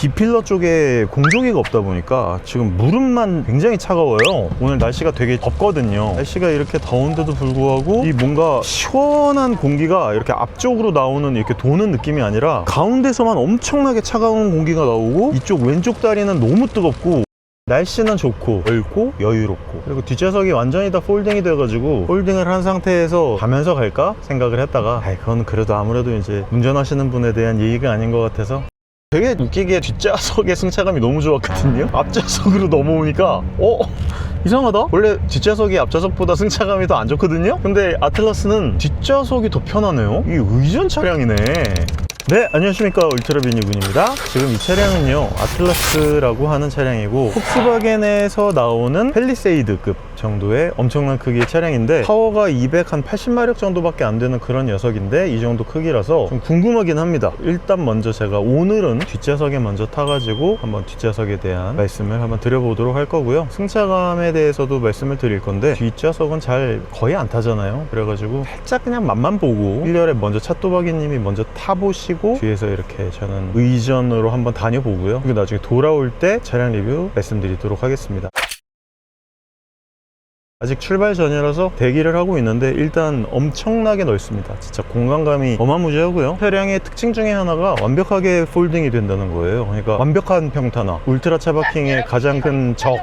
B필러 쪽에 공조기가 없다 보니까 지금 무릎만 굉장히 차가워요. 오늘 날씨가 되게 덥거든요. 날씨가 이렇게 더운데도 불구하고 이 뭔가 시원한 공기가 이렇게 앞쪽으로 나오는 이렇게 도는 느낌이 아니라 가운데서만 엄청나게 차가운 공기가 나오고 이쪽 왼쪽 다리는 너무 뜨겁고 날씨는 좋고 넓고 여유롭고, 그리고 뒷좌석이 완전히 다 폴딩이 돼가지고 폴딩을 한 상태에서 가면서 갈까 생각을 했다가 그건 그래도 아무래도 이제 운전하시는 분에 대한 예의가 아닌 것 같아서 되게 웃기게 뒷좌석의 승차감이 너무 좋았거든요. 앞좌석으로 넘어오니까 이상하다? 원래 뒷좌석이 앞좌석보다 승차감이 더 안 좋거든요. 근데 아틀라스는 뒷좌석이 더 편하네요. 이게 의전 차량이네. 네, 안녕하십니까, 울트라비니군입니다. 지금 이 차량은요, 아틀라스라고 하는 차량이고 폭스바겐에서 나오는 팰리세이드급 정도의 엄청난 크기의 차량인데 파워가 280마력 정도밖에 안 되는 그런 녀석인데 이 정도 크기라서 좀 궁금하긴 합니다. 일단 먼저 제가 오늘은 뒷좌석에 먼저 타가지고 한번 뒷좌석에 대한 말씀을 한번 드려보도록 할 거고요. 승차감에 대해서도 말씀을 드릴 건데 뒷좌석은 잘 거의 안 타잖아요. 그래가지고 살짝 그냥 맛만 보고 1열에 먼저 찻도박이님이 먼저 타보시고 뒤에서 이렇게 저는 의전으로 한번 다녀보고요. 그리고 나중에 돌아올 때 차량 리뷰 말씀드리도록 하겠습니다. 아직 출발 전이라서 대기를 하고 있는데 일단 엄청나게 넓습니다. 진짜 공간감이 어마무지하고요. 차량의 특징 중에 하나가 완벽하게 폴딩이 된다는 거예요. 그러니까 완벽한 평탄화, 울트라 차바킹의 가장 큰 적.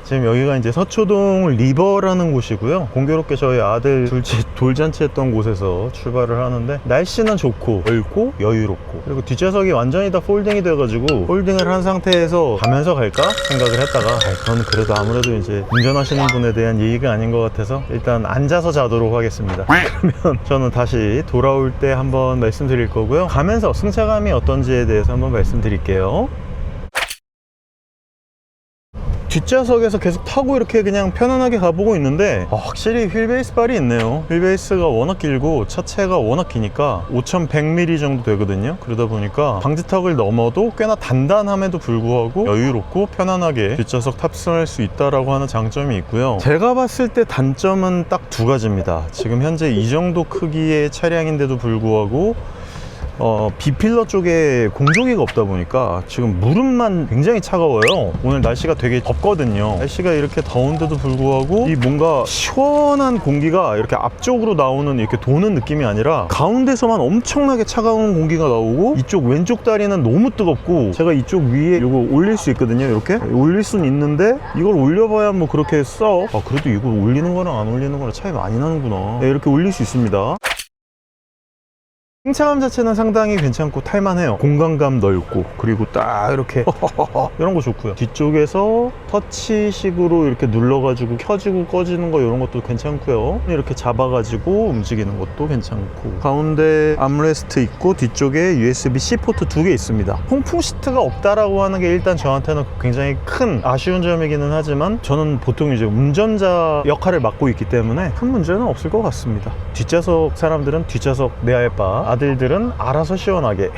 지금 여기가 이제 서초동 리버라는 곳이고요. 공교롭게 저희 아들 둘째 돌잔치 했던 곳에서 출발을 하는데 날씨는 좋고 넓고 여유롭고, 그리고 뒷좌석이 완전히 다 폴딩이 돼가지고 폴딩을 한 상태에서 가면서 갈까 생각을 했다가 그건 그래도 아무래도 이제 운전하시는 분에 대한 예의가 아닌 것 같아서 일단 앉아서 자도록 하겠습니다. 그러면 저는 다시 돌아올 때 한번 말씀드릴 거고요. 가면서 승차감이 어떤지에 대해서 한번 말씀드릴게요. 뒷좌석에서 계속 타고 이렇게 그냥 편안하게 가보고 있는데 확실히 휠베이스 발이 있네요. 휠베이스가 워낙 길고 차체가 워낙 기니까 5100mm 정도 되거든요. 그러다 보니까 방지턱을 넘어도 꽤나 단단함에도 불구하고 여유롭고 편안하게 뒷좌석 탑승할 수 있다라고 하는 장점이 있고요. 제가 봤을 때 단점은 딱 두 가지입니다. 지금 현재 이 정도 크기의 차량인데도 불구하고 B필러 쪽에 공조기가 없다 보니까 지금 무릎만 굉장히 차가워요. 오늘 날씨가 되게 덥거든요. 날씨가 이렇게 더운데도 불구하고 이 뭔가 시원한 공기가 이렇게 앞쪽으로 나오는 이렇게 도는 느낌이 아니라 가운데서만 엄청나게 차가운 공기가 나오고 이쪽 왼쪽 다리는 너무 뜨겁고, 제가 이쪽 위에 이거 올릴 수 있거든요. 이렇게 올릴 수는 있는데 이걸 올려봐야 뭐 그렇게 그래도 이거 올리는 거랑 안 올리는 거랑 차이 많이 나는구나. 이렇게 올릴 수 있습니다. 승차감 자체는 상당히 괜찮고 탈만해요. 공간감 넓고, 그리고 딱 이렇게 이런 거 좋고요. 뒤쪽에서 터치식으로 이렇게 눌러가지고 켜지고 꺼지는 거 이런 것도 괜찮고요. 이렇게 잡아가지고 움직이는 것도 괜찮고, 가운데 암레스트 있고 뒤쪽에 USB-C 포트 2개 있습니다. 통풍 시트가 없다라고 하는 게 일단 저한테는 굉장히 큰 아쉬운 점이기는 하지만 저는 보통 이제 운전자 역할을 맡고 있기 때문에 큰 문제는 없을 것 같습니다. 뒷좌석 사람들은 뒷좌석 내 알 바, 아들들은 알아서 시원하게.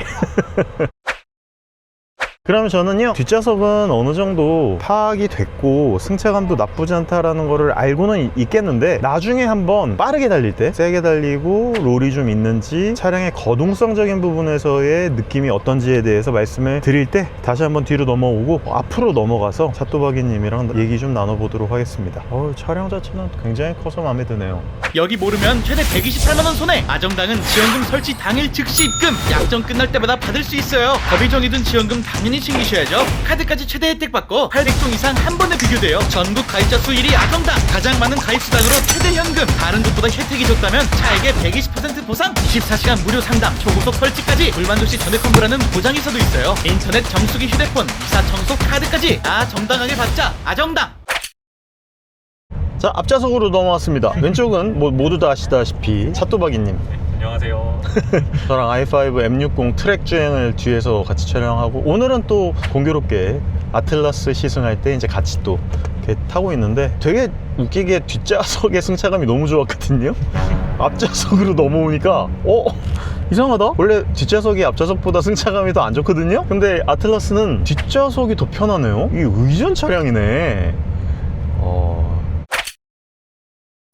그러면 저는요, 뒷좌석은 어느 정도 파악이 됐고 승차감도 나쁘지 않다라는 거를 알고는 있겠는데 나중에 한번 빠르게 달릴 때 세게 달리고 롤이 좀 있는지 차량의 거동성적인 부분에서의 느낌이 어떤지에 대해서 말씀을 드릴 때 다시 한번 뒤로 넘어오고 앞으로 넘어가서 찻도박이님이랑 얘기 좀 나눠보도록 하겠습니다. 차량 자체는 굉장히 커서 마음에 드네요. 여기 모르면 최대 128만원 손해. 아정당은 지원금 설치 당일 즉시 입금, 약정 끝날 때마다 받을 수 있어요. 법이 정해둔 지원금 당연히 챙기셔야죠. 카드까지 최대 혜택 받고 800종 이상 한 번에 비교돼요. 전국 가입자 수 1위 아정당, 가장 많은 가입 수당으로 최대 현금, 다른 곳보다 혜택이 좋다면 차액의 120% 보상, 24시간 무료 상담, 초고속 설치까지, 불만족 시 전액 환불하는 보장이서도 있어요. 인터넷 정수기, 휴대폰, 이사 청소, 카드까지 다 정당하게 받자. 아정당. 자, 앞좌석으로 넘어왔습니다. 왼쪽은 모두 다 아시다시피 찻도박이님. 안녕하세요. 저랑 i5 M60 트랙 주행을 뒤에서 같이 촬영하고, 오늘은 또 공교롭게 아틀라스 시승할 때 이제 같이 또 이렇게 타고 있는데 되게 웃기게 뒷좌석의 승차감이 너무 좋았거든요. 앞좌석으로 넘어오니까 이상하다? 원래 뒷좌석이 앞좌석보다 승차감이 더 안 좋거든요. 근데 아틀라스는 뒷좌석이 더 편하네요. 이게 의전 차량이네.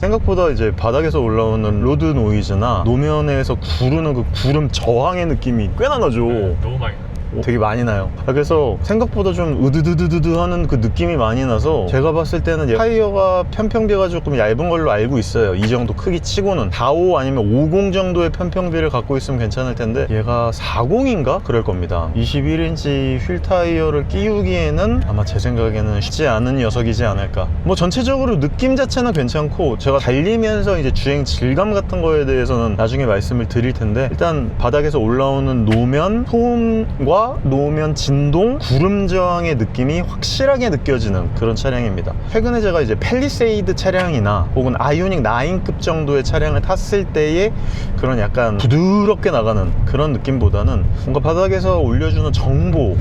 생각보다 이제 바닥에서 올라오는 로드 노이즈나 노면에서 구르는 그 구름 저항의 느낌이 꽤나 나죠. 네, 너무 많이 나요. 되게 많이 나요. 그래서 생각보다 좀 으드드드드 하는 그 느낌이 많이 나서 제가 봤을 때는 타이어가 편평비가 조금 얇은 걸로 알고 있어요. 이 정도 크기 치고는 45 아니면 50 정도의 편평비를 갖고 있으면 괜찮을 텐데 얘가 40인가? 그럴 겁니다. 21인치 휠 타이어를 끼우기에는 아마 제 생각에는 쉽지 않은 녀석이지 않을까. 뭐 전체적으로 느낌 자체는 괜찮고 제가 달리면서 이제 주행 질감 같은 거에 대해서는 나중에 말씀을 드릴 텐데 일단 바닥에서 올라오는 노면 소음과 노면 진동, 구름 저항의 느낌이 확실하게 느껴지는 그런 차량입니다. 최근에 제가 이제 팰리세이드 차량이나 혹은 아이오닉 9급 정도의 차량을 탔을 때의 그런 약간 부드럽게 나가는 그런 느낌보다는 뭔가 바닥에서 올려주는 정보,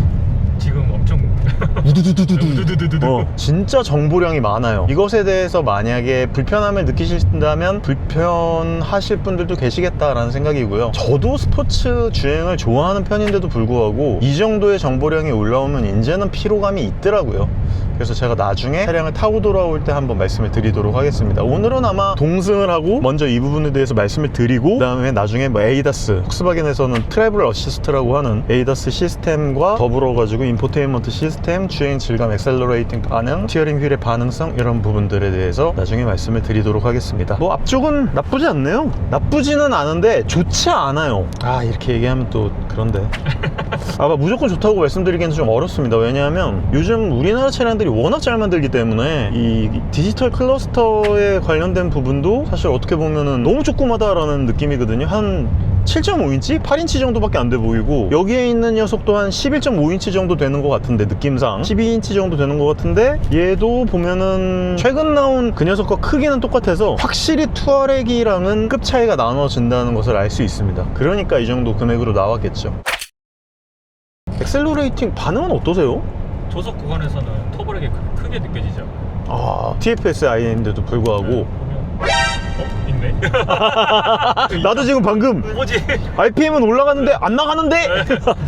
지금 엄청 우두두두두두 진짜 정보량이 많아요. 이것에 대해서 만약에 불편함을 느끼신다면 불편하실 분들도 계시겠다라는 생각이고요. 저도 스포츠 주행을 좋아하는 편인데도 불구하고 이 정도의 정보량이 올라오면 이제는 피로감이 있더라고요. 그래서 제가 나중에 차량을 타고 돌아올 때 한번 말씀을 드리도록 하겠습니다. 오늘은 아마 동승을 하고 먼저 이 부분에 대해서 말씀을 드리고 그 다음에 나중에 뭐 에이다스, 폭스바겐에서는 트래블 어시스트라고 하는 에이다스 시스템과 더불어 가지고 인포테인먼트 시스템, 주행 질감, 엑셀러레이팅 반응, 스티어링 휠의 반응성 이런 부분들에 대해서 나중에 말씀을 드리도록 하겠습니다. 뭐 앞쪽은 나쁘지 않네요. 나쁘지는 않은데 좋지 않아요. 아 이렇게 얘기하면 또 그런데 아마 무조건 좋다고 말씀드리기는 좀 어렵습니다. 왜냐하면 요즘 우리나라 차량들이 워낙 잘 만들기 때문에 이 디지털 클러스터에 관련된 부분도 사실 어떻게 보면은 너무 조그마다라는 느낌이거든요. 한 7.5인치? 8인치 정도밖에 안 돼 보이고 여기에 있는 녀석도 한 11.5인치 정도 되는 것 같은데 느낌상 12인치 정도 되는 것 같은데 얘도 보면은 최근 나온 그 녀석과 크기는 똑같아서 확실히 투아렉이랑은 급 차이가 나눠진다는 것을 알 수 있습니다. 그러니까 이 정도 금액으로 나왔겠죠. 엑셀러레이팅 반응은 어떠세요? 조속 구간에서는 터보렉이 크게 느껴지죠. 아, TFSI인데도 불구하고 있네. 나도 지금 방금 뭐지? RPM은 올라가는데 안 나가는데?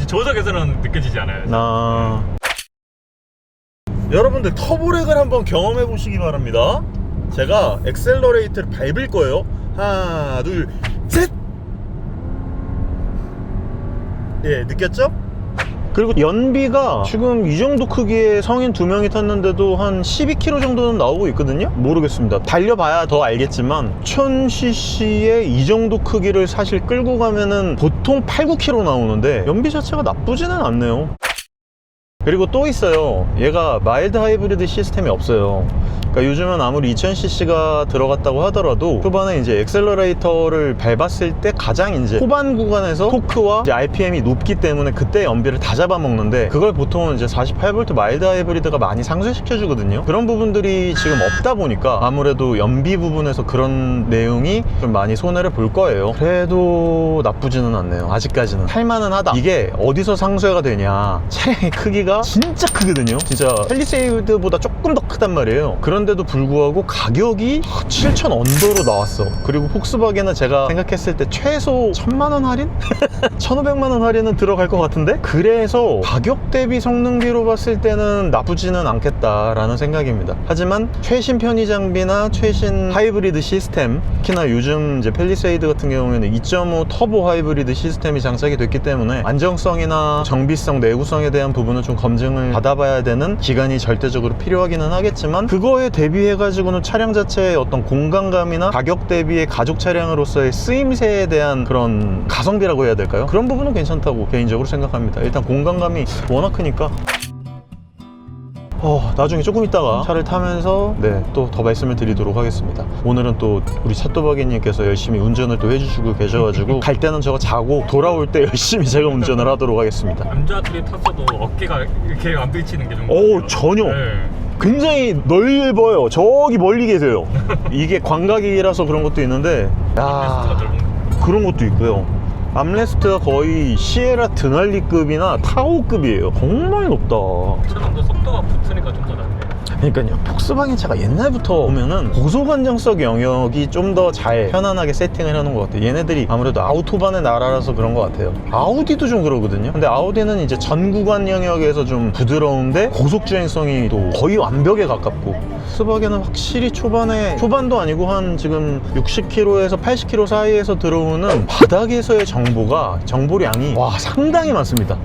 조속에서는 느껴지지 않아요. 여러분들 터보렉을 한번 경험해 보시기 바랍니다. 제가 엑셀러레이터를 밟을 거예요. 하나 둘 셋. 예, 느꼈죠? 그리고 연비가 지금 이 정도 크기의 성인 2명이 탔는데도 한 12km 정도는 나오고 있거든요. 모르겠습니다. 달려봐야 더 알겠지만 1000cc의 이 정도 크기를 사실 끌고 가면은 보통 8, 9km 나오는데 연비 자체가 나쁘지는 않네요. 그리고 또 있어요. 얘가 마일드 하이브리드 시스템이 없어요. 그러니까 요즘은 아무리 2000cc가 들어갔다고 하더라도 초반에 이제 엑셀러레이터를 밟았을 때 가장 이제 후반 구간에서 토크와 이제 RPM이 높기 때문에 그때 연비를 다 잡아먹는데 그걸 보통은 이제 48V 마일드 하이브리드가 많이 상쇄시켜 주거든요. 그런 부분들이 지금 없다 보니까 아무래도 연비 부분에서 그런 내용이 좀 많이 손해를 볼 거예요. 그래도 나쁘지는 않네요. 아직까지는 할만은 하다. 이게 어디서 상쇄가 되냐, 차량의 크기가 진짜 크거든요. 진짜 팰리세이드보다 조금 더 크단 말이에요. 그런데도 불구하고 가격이 7,000 언더로 나왔어. 그리고 폭스바겐은 제가 생각했을 때 최소 1,000만원 할인? 1,500만원 할인은 들어갈 것 같은데? 그래서 가격 대비 성능비로 봤을 때는 나쁘지는 않겠다라는 생각입니다. 하지만 최신 편의 장비나 최신 하이브리드 시스템, 특히나 요즘 이제 팰리세이드 같은 경우에는 2.5 터보 하이브리드 시스템이 장착이 됐기 때문에 안정성이나 정비성, 내구성에 대한 부분은 좀 검증을 받아봐야 되는 기간이 절대적으로 필요하기는 하겠지만 그거에 대비해가지고는 차량 자체의 어떤 공간감이나 가격 대비의 가족 차량으로서의 쓰임새에 대한 그런 가성비라고 해야 될까요? 그런 부분은 괜찮다고 개인적으로 생각합니다. 일단 공간감이 워낙 크니까 나중에 조금 있다가 차를 타면서 또 더 말씀을 드리도록 하겠습니다. 오늘은 또 우리 찻도박이님께서 열심히 운전을 또 해주시고 계셔가지고 갈 때는 저거 자고 돌아올 때 열심히 제가 운전을 하도록 하겠습니다. 남자들이 탔어도 어깨가 이렇게 안 부딪히는 게 좀. 전혀. 네. 굉장히 넓어요. 저기 멀리 계세요. 이게 광각이라서 그런 것도 있는데 암레스트가 넓은 거. 그런 것도 있고요. 암레스트가 거의 시에라 드날리급이나 타오급이에요. 정말 높다. 그런데 속도가 붙으니까 좀 더 낫네. 그러니까요, 폭스바겐 차가 옛날부터 보면은 고속 안정성 영역이 좀 더 잘 편안하게 세팅을 해놓은 것 같아요. 얘네들이 아무래도 아우토반의 나라라서 그런 것 같아요. 아우디도 좀 그러거든요. 근데 아우디는 이제 전 구간 영역에서 좀 부드러운데 고속 주행성이 또 거의 완벽에 가깝고, 폭스바겐은 확실히 초반도 아니고 한 지금 60km에서 80km 사이에서 들어오는 바닥에서의 정보량이 와 상당히 많습니다.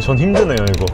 전 힘드네요 이거.